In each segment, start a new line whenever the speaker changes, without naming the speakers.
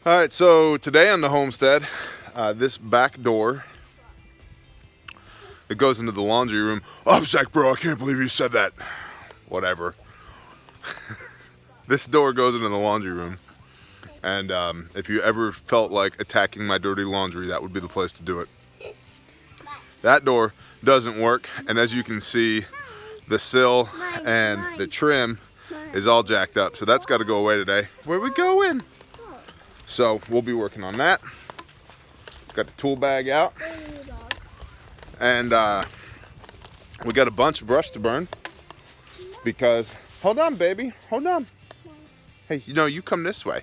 All right, so today on the Homestead, this back door that goes into the laundry room. Oh, Zach, bro, I can't believe you said that. Whatever. This door goes into the laundry room, and if you ever felt like attacking my dirty laundry, that would be the place to do it. That door doesn't work, and as you can see, the sill and the trim is all jacked up, so that's got to go away today. Where we going? So we'll be working on that. Got the tool bag out, and we got a bunch of brush to burn because, hold on baby, hold on. Hey, you come this way.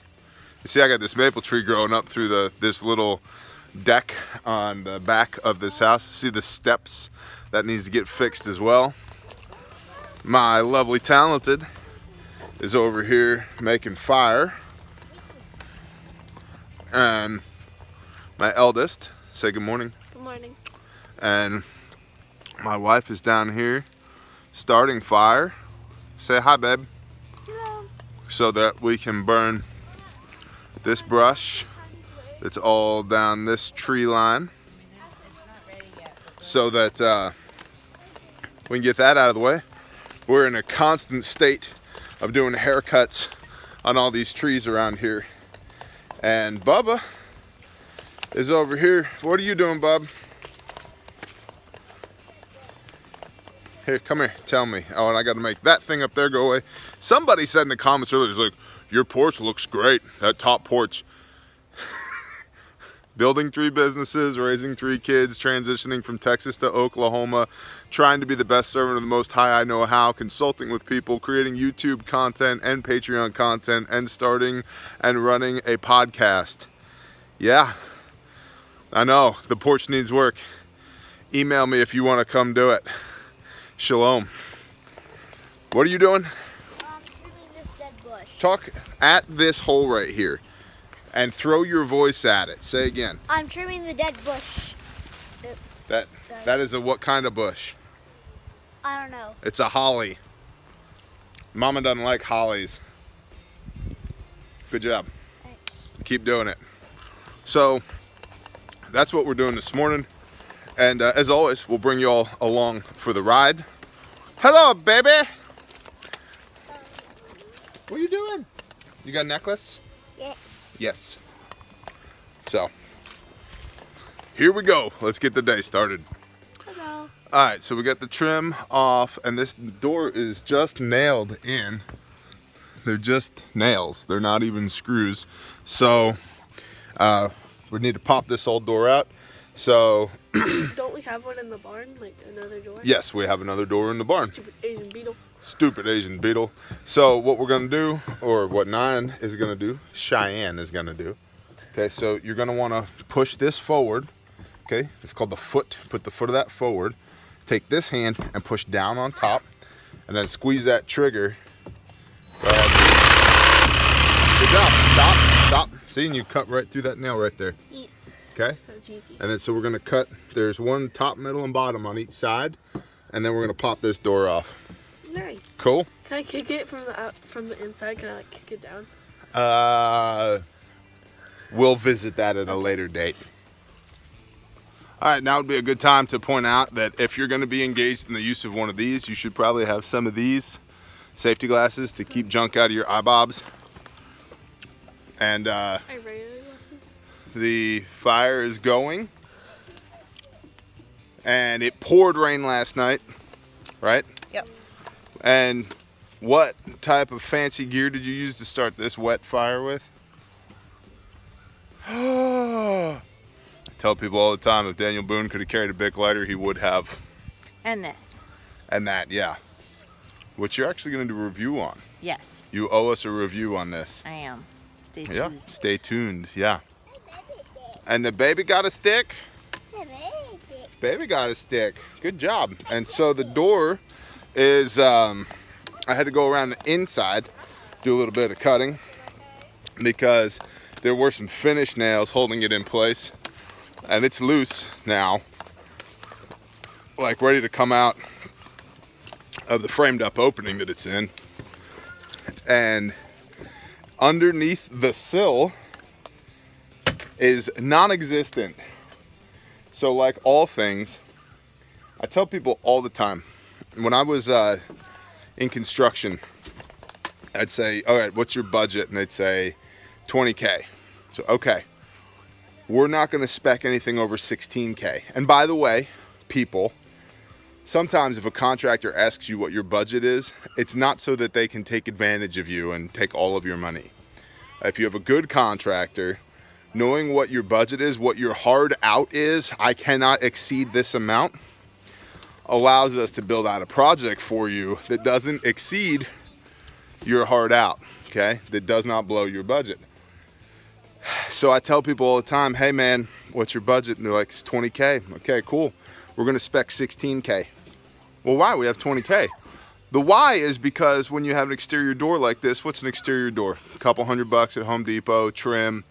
You see I got this maple tree growing up through this little deck on the back of this house. See the steps? That needs to get fixed as well. My lovely talented is over here making fire. And my eldest, say good morning.
Good morning.
And my wife is down here starting fire. Say hi, babe.
Hello.
So that we can burn this brush that's all down this tree line. So that we can get that out of the way. We're in a constant state of doing haircuts on all these trees around here. And Bubba is over here. What are you doing, Bub? Here, come here, tell me. Oh, and I gotta make that thing up there go away. Somebody said in the comments earlier, like, your porch looks great, that top porch. Building 3 businesses, raising 3 kids, transitioning from Texas to Oklahoma, trying to be the best servant of the Most High I know how, consulting with people, creating YouTube content and Patreon content, and starting and running a podcast. Yeah, I know, the porch needs work. Email me if you want to come do it. Shalom. What are you doing?
Trimming this dead bush.
Talk at this hole right here and throw your voice at it. Say again.
I'm trimming the dead bush.
That is a what kind of bush?
I don't know.
It's a holly. Mama doesn't like hollies. Good job.
Thanks.
Keep doing it. So that's what we're doing this morning. And as always, we'll bring you all along for the ride. Hello, baby. What are you doing? You got a necklace?
Yes.
Yes. So, here we go. Let's get the day started.
Hello.
All right, so we got the trim off, and this door is just nailed in. They're just nails. They're not even screws. So, we need to pop this old door out. So,
Don't we have one in the barn, like another door?
yes, we have another door in the barn.
Stupid Asian beetle.
Stupid Asian beetle. So what we're gonna do, or what Cheyenne is gonna do. Okay, so you're gonna wanna push this forward. Okay, it's called the foot. Put the foot of that forward. Take this hand and push down on top, and then squeeze that trigger. Go ahead. Good job. Stop. See, and you cut right through that nail right there. Okay?
That's easy.
And then so we're gonna cut, there's one top, middle, and bottom on each side, and then we're gonna pop this door off.
Nice.
Cool?
Can I kick it from the inside? Can I like kick it down?
We'll visit that at a later date. All right, now would be a good time to point out that if you're gonna be engaged in the use of one of these, you should probably have some of these safety glasses to keep junk out of your eyebobs. And
I regular glasses.
the fire is going. And it poured rain last night, right?
Yep.
And what type of fancy gear did you use to start this wet fire with? I tell people all the time, if Daniel Boone could have carried a Bic lighter, he would have.
And this.
And that, yeah. Which you're actually going to do a review on.
Yes,
You owe us a review on this.
I am. Stay tuned.
Yeah, stay tuned, yeah. And the baby got a stick? Baby got a stick. Good job. And so the door is, I had to go around the inside, do a little bit of cutting, because there were some finish nails holding it in place. And it's loose now, like ready to come out of the framed up opening that it's in. And underneath the sill is non-existent. So like all things, I tell people all the time, when I was in construction, I'd say, all right, what's your budget? And they'd say 20K. So, okay, we're not gonna spec anything over 16K. And by the way, people, sometimes if a contractor asks you what your budget is, it's not so that they can take advantage of you and take all of your money. If you have a good contractor, knowing what your budget is, what your hard out is, I cannot exceed this amount, allows us to build out a project for you that doesn't exceed your hard out, okay? That does not blow your budget. So I tell people all the time, hey man, what's your budget? And they're like, it's 20K. Okay, cool. We're gonna spec 16K. Well, why? We have 20K. The why is because when you have an exterior door like this, what's an exterior door? A couple $100 at Home Depot, trim,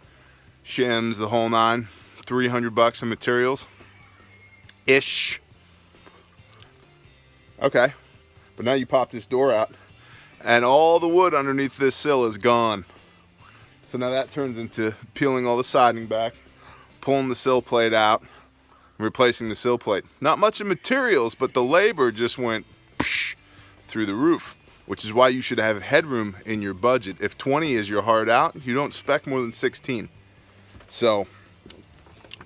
shims, the whole nine. $300 in materials. Ish. Okay. But now you pop this door out and all the wood underneath this sill is gone. So now that turns into peeling all the siding back, pulling the sill plate out, and replacing the sill plate. Not much in materials, but the labor just went through the roof, which is why you should have headroom in your budget. If 20 is your hard out, you don't spec more than 16. So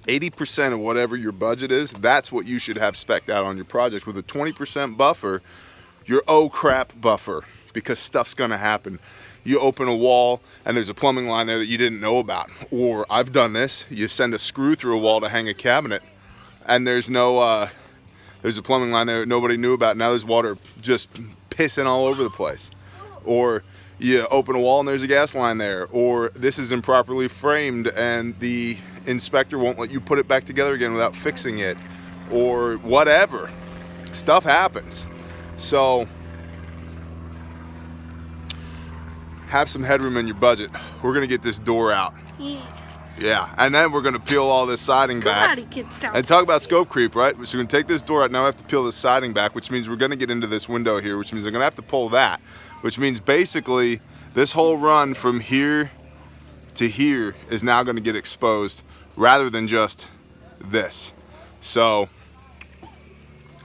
80% of whatever your budget is, that's what you should have spec'd out on your project. With a 20% buffer, you're oh crap buffer, because stuff's gonna happen. You open a wall and there's a plumbing line there that you didn't know about. Or I've done this, you send a screw through a wall to hang a cabinet and there's no, there's a plumbing line there that nobody knew about. Now there's water just pissing all over the place. Or you open a wall and there's a gas line there. Or this is improperly framed and the inspector won't let you put it back together again without fixing it. Or whatever. Stuff happens. So have some headroom in your budget. We're gonna get this door out. Yeah, and then we're gonna peel all this siding back. And talk about scope creep, right? So we're gonna take this door out, now we have to peel this siding back, which means we're gonna get into this window here, which means we're gonna have to pull that, which means basically this whole run from here to here is now gonna get exposed rather than just this. So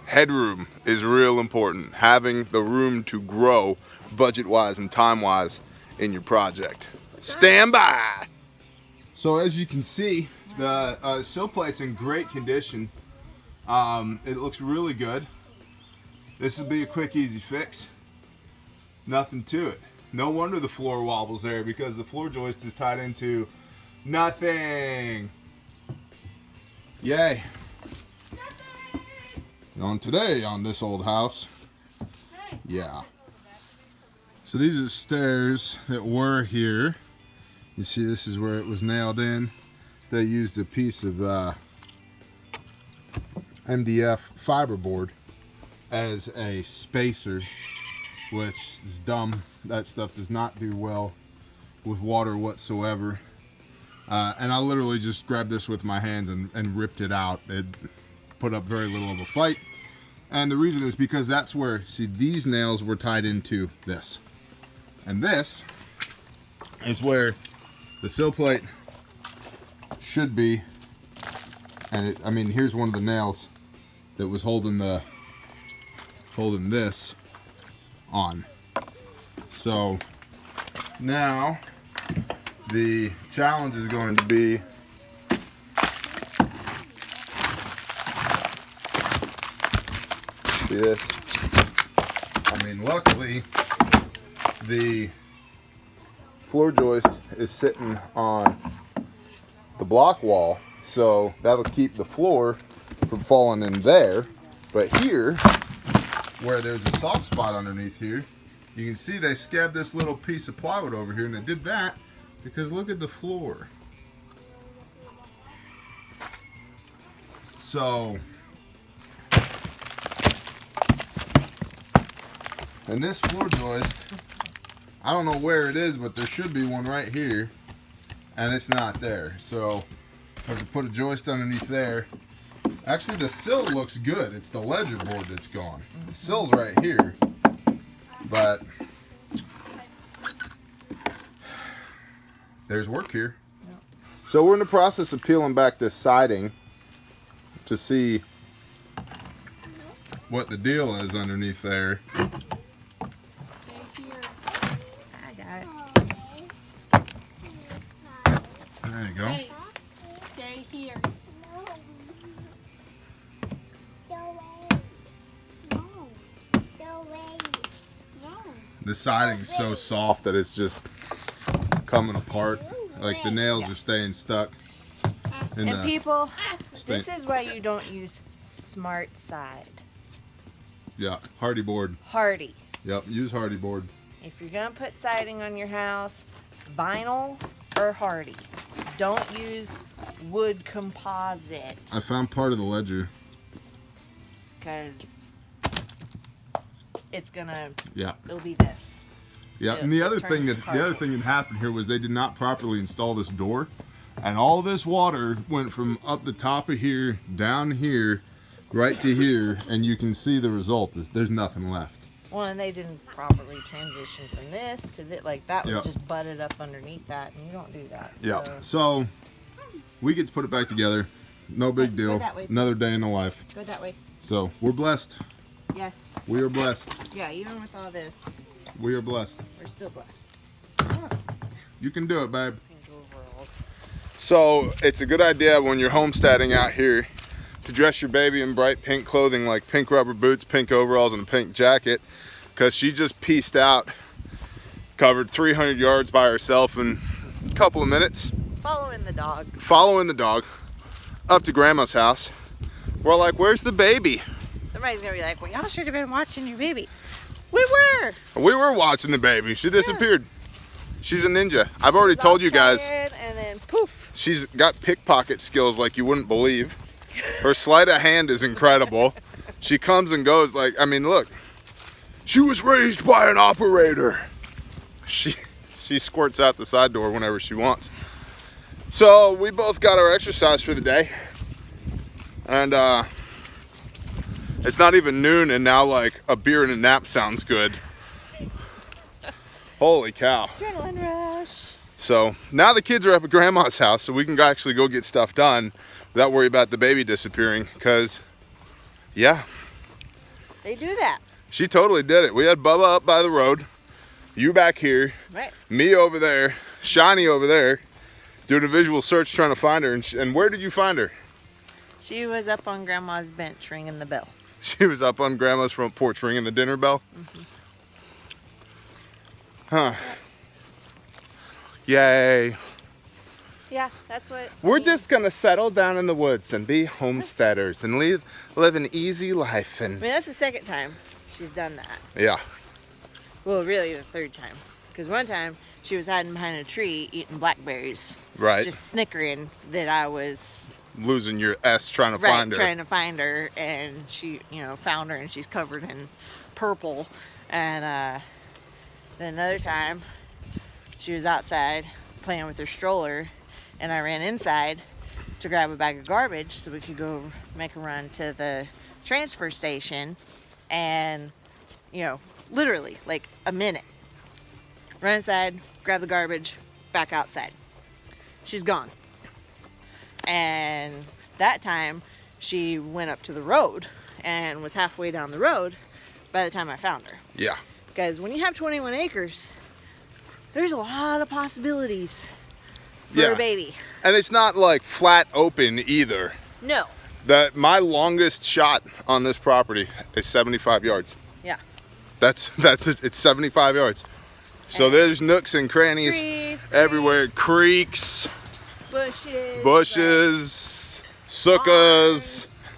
headroom is real important. Having the room to grow budget-wise and time-wise in your project. Stand by! So as you can see, the sill plate's in great condition. It looks really good. This will be a quick, easy fix. Nothing to it. No wonder the floor wobbles there, because the floor joist is tied into nothing. Yay. On today on this old house. Yeah. So these are stairs that were here. You see, this is where it was nailed in. They used a piece of MDF fiberboard as a spacer, which is dumb. That stuff does not do well with water whatsoever. And I literally just grabbed this with my hands and ripped it out. It put up very little of a fight. And the reason is because that's where, see, these nails were tied into this. And this is where the sill plate should be. And it, I mean, here's one of the nails that was holding this on. So now the challenge is going to be see this? I mean, luckily the floor joist is sitting on the block wall, so that'll keep the floor from falling in there. But here, where there's a soft spot underneath here, you can see they scabbed this little piece of plywood over here, and they did that because look at the floor. So, and this floor joist, I don't know where it is, but there should be one right here, and it's not there. So I have to put a joist underneath there. Actually, the sill looks good. It's the ledger board that's gone. The sill's right here, but there's work here. So we're in the process of peeling back this siding to see what the deal is underneath there.
I got it.
There you go.
Hey, stay here.
The siding is so soft that it's just coming apart. Like the nails are staying stuck. In
And
the,
people,
staying,
this is why you don't use smart side.
yeah, hardy board.
Hardy.
Yep, use hardy board.
If you're gonna put siding on your house, vinyl or hardy. Don't use wood composite,
I found part of the ledger.
because it's gonna,
Yeah.
it'll be this.
Yeah,
It-
and the
it
other thing
turns
that happened here was they did not properly install this door, and all this water went from up the top of here down here, right to here, and you can see the result is there's nothing left.
Well, and they didn't properly transition from this to this. Like, that was
Yep.
just butted up underneath that, and you don't do that.
Yeah.
So,
So we get to put it back together. No big
Go
deal.
that way,
Another
please.
day in the life.
go that way.
So we're blessed.
Yes.
We are blessed.
Yeah, even with all this,
We are blessed.
we're still blessed.
You can do it, babe.
Pink overalls.
So it's a good idea when you're homesteading out here to dress your baby in bright pink clothing like pink rubber boots, pink overalls, and a pink jacket, because she just pieced out, covered 300 yards by herself in a couple of minutes,
Following the dog.
following the dog up to grandma's house. We're like, where's the baby?
Somebody's gonna be like, well, y'all should have been watching your baby. We were.
We were watching the baby. She disappeared. She's a ninja. I've already told you guys.
Tired, and then poof.
She's got pickpocket skills like you wouldn't believe. Her sleight of hand is incredible. She comes and goes like, I mean, look. She was raised by an operator. She squirts out the side door whenever she wants. So we both got our exercise for the day. And it's not even noon and now like a beer and a nap sounds good. Holy cow.
Adrenaline rush.
So now the kids are up at grandma's house, so we can actually go get stuff done without worry about the baby disappearing, because yeah,
They do that.
she totally did it. We had Bubba up by the road, you back here,
Right.
me over there, Shani over there, doing a visual search trying to find her. And where did you find her?
She was up on grandma's bench ringing the bell.
She was up on grandma's front porch ringing the dinner bell. Huh. Yay.
Yeah, that's what.
We're just gonna settle down in the woods and be homesteaders and live an easy life.
I
And
mean, that's the second time she's done that.
yeah,
Well, really the third time. Because one time she was hiding behind a tree eating blackberries.
right.
Just snickering that I was
Losing your S trying to find her.
trying to find her. And she, found her and she's covered in purple. And then another time she was outside playing with her stroller. And I ran inside to grab a bag of garbage so we could go make a run to the transfer station. And, literally like a minute. Run inside, grab the garbage, back outside. She's gone. And that time she went up to the road and was halfway down the road by the time I found her.
Yeah.
Because when you have 21 acres, there's a lot of possibilities for
Yeah.
a baby.
And it's not like flat open either.
No.
My longest shot on this property is 75 yards.
Yeah.
That's it. It's 75 yards. So
And
there's nooks and crannies
Trees,
everywhere. Creeks, bushes, sukkahs,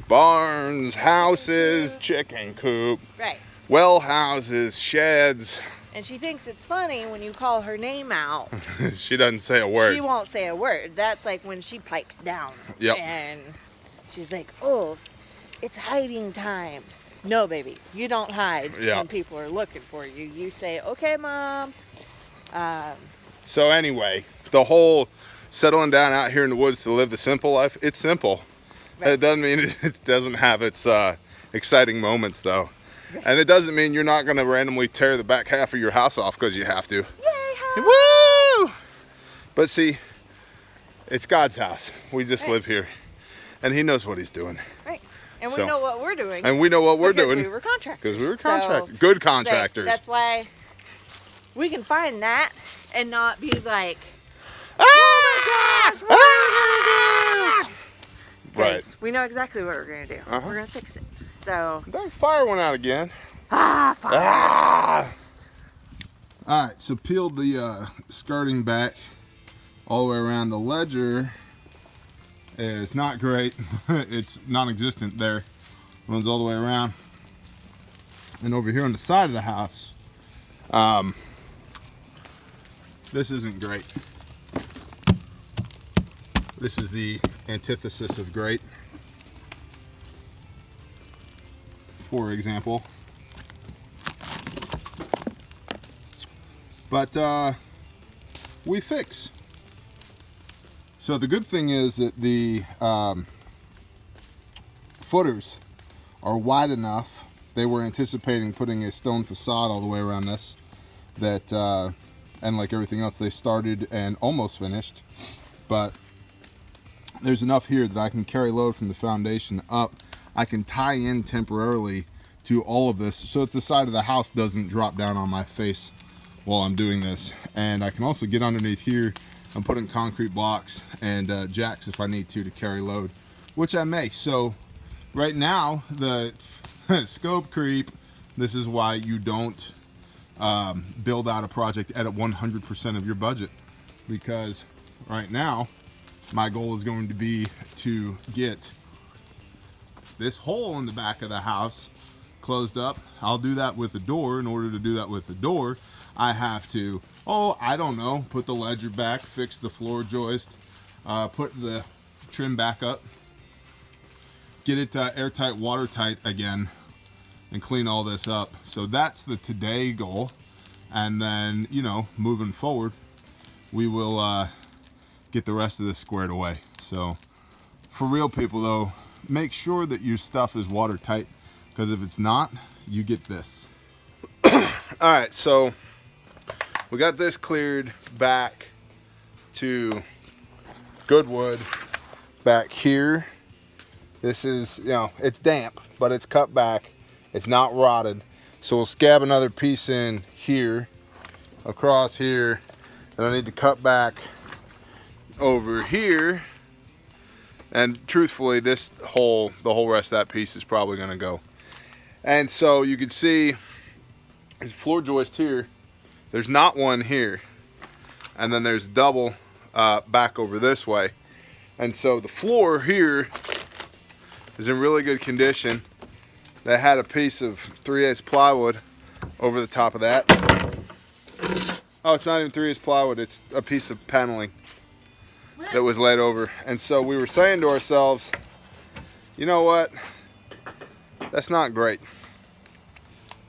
barns, houses, chicken coop,
Right.
well houses, sheds.
And she thinks it's funny when you call her name out.
She doesn't say a word.
She won't say a word. That's like when she pipes down.
Yep.
And she's like, oh, it's hiding time. No, baby, you don't hide
Yeah.
when people are looking for you. You say, okay, Mom.
So anyway, the whole settling down out here in the woods to live the simple life, it's simple.
Right.
It doesn't mean it doesn't have its exciting moments though. Right. And it doesn't mean you're not gonna randomly tear the back half of your house off because you have to.
Yay, hi.
Woo! But see, It's God's house. We just
Right.
live here. And he knows what he's doing.
Right. And
So-
we know what we're doing.
And we know what we're
because
doing.
we were contractors.
Because we were
So,
contractors. Good contractors.
That's why we can find that and not be like,
Ah!
what are we gonna do?
Right.
'Cause we know exactly what we're gonna do.
Uh-huh.
We're gonna fix it. So,
That fire went out again.
fine.
Ah! All right, so peeled the skirting back all the way around. The ledger is not great. It's non-existent there. Runs all the way around. And over here on the side of the house, this isn't great. This is the antithesis of great. For example. But we fix. So the good thing is that the footers are wide enough. They were anticipating putting a stone facade all the way around this. That and like everything else, they started and almost finished. But there's enough here that I can carry load from the foundation up. I can tie in temporarily to all of this so that the side of the house doesn't drop down on my face while I'm doing this. And I can also get underneath here and put in concrete blocks and jacks if I need to carry load, which I may. So right now, the scope creep, this is why you don't build out a project at 100% of your budget, because right now my goal is going to be to get this hole in the back of the house closed up. I'll do that with the door. In order to do that with the door, I have to, I don't know, put the ledger back, fix the floor joist, put the trim back up, get it airtight, watertight again, and clean all this up. So that's the today goal. And then, you know, moving forward, we will get the rest of this squared away. So for real people though, make sure that your stuff is watertight, because if it's not, you get this. All right, so we got this cleared back to Goodwood back here. This is, you know, it's damp, but it's cut back. It's not rotted. So we'll scab another piece in here, across here, and I need to cut back over here. And truthfully, the whole rest of that piece is probably gonna go. And so you can see there's a floor joist here. There's not one here. And then there's double back over this way. And so the floor here is in really good condition. They had a piece of 3/8 plywood over the top of that. Oh, it's not even 3/8 plywood, it's a piece of paneling that was laid over. And so we were saying to ourselves, you know what? That's not great.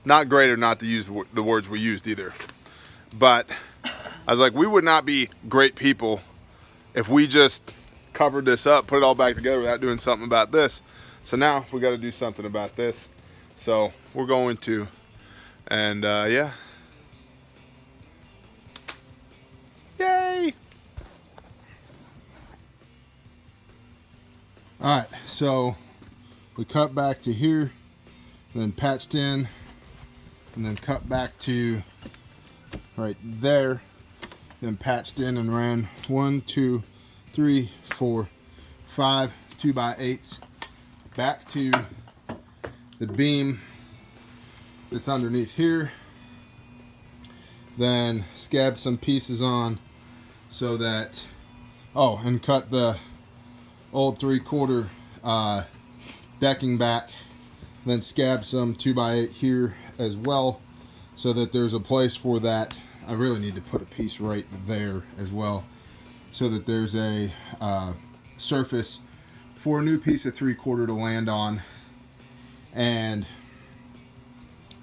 Not great, or not to use the words we used either. But I was like, we would not be great people if we just covered this up, put it all back together without doing something about this. So now we got to do something about this. So we're going to, and yeah. Yay! All right, so we cut back to here, then patched in, and then cut back to right there, then patched in and ran 1, 2, 3, 4, 5 2x8s back to the beam that's underneath here. Then scabbed some pieces on so that, and cut the old 3/4 decking back, then scabbed some 2x8 here as well so that there's a place for that. I really need to put a piece right there as well so that there's a surface for a new piece of 3/4 to land on, and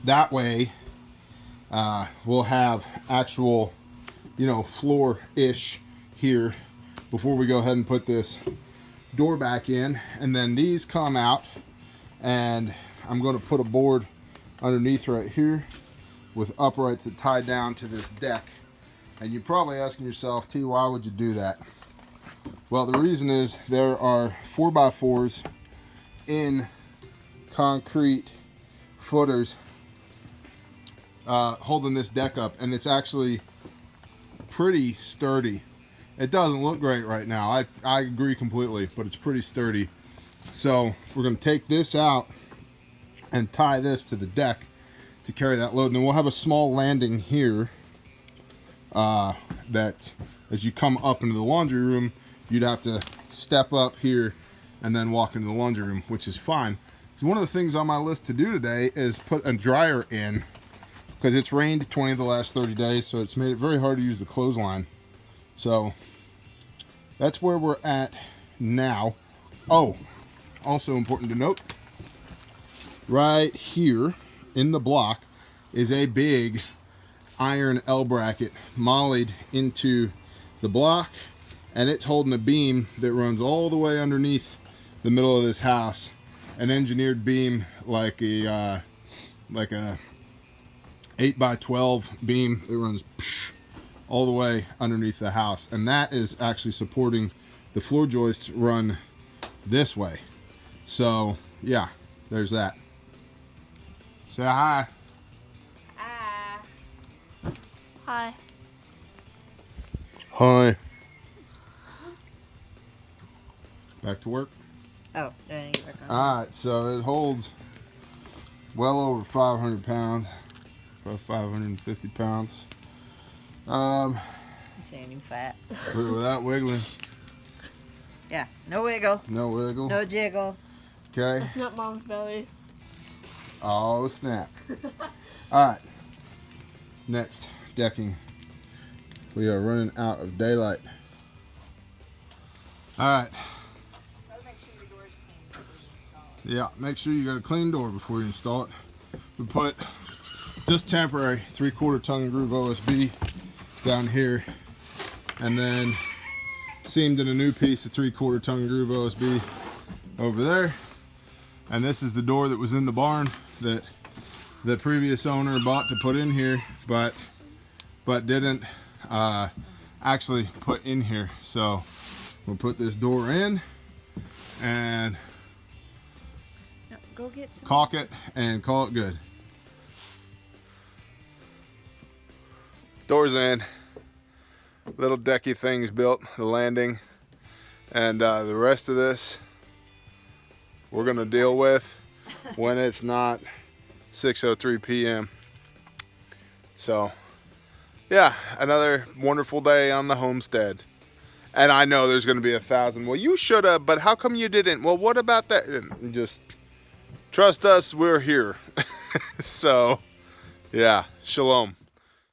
that way we'll have actual, you know, floor-ish here before we go ahead and put this door back in. And then these come out, and I'm going to put a board underneath right here with uprights that tie down to this deck. And you're probably asking yourself, T, why would you do that? Well, the reason is there are 4x4s in concrete footers holding this deck up, and it's actually pretty sturdy. It doesn't look great right now. I agree completely, but it's pretty sturdy. So we're going to take this out and tie this to the deck to carry that load. And then we'll have a small landing here that as you come up into the laundry room, you'd have to step up here and then walk into the laundry room, which is fine. So one of the things on my list to do today is put a dryer in, because it's rained 20 of the last 30 days, so it's made it very hard to use the clothesline. So that's where we're at now. Oh, also important to note, right here in the block is a big iron L bracket mollied into the block, and it's holding a beam that runs all the way underneath the middle of this house. An engineered beam, like a 8x12 beam that runs all the way underneath the house, and that is actually supporting the floor joists run this way. So yeah, there's that. Say hi.
Hi.
Hi. Back to work.
Oh, I need to get back on.
All right, so it holds well over 500 pounds, about 550 pounds.
Saying you fat.
Without wiggling.
Yeah, no wiggle,
No wiggle.
no jiggle.
Okay.
That's not mom's belly.
Oh, snap. All right. Next, decking. We are running out of daylight. All right. Yeah, make sure you got a clean door before you install it. We put just temporary 3/4 tongue and groove OSB down here, and then seamed in a new piece of 3/4 tongue and groove OSB over there. And this is the door that was in the barn that the previous owner bought to put in here, but didn't actually put in here. So we'll put this door in and
No, go get some.
caulk it and call it good. Doors in, little decky things built, the landing, and the rest of this we're gonna deal with when it's not 6:03 p.m. So yeah, another wonderful day on the homestead. And I know there's gonna be 1,000, well, you should have, but how come you didn't? Well, what about that? And just trust us, we're here. So yeah, shalom.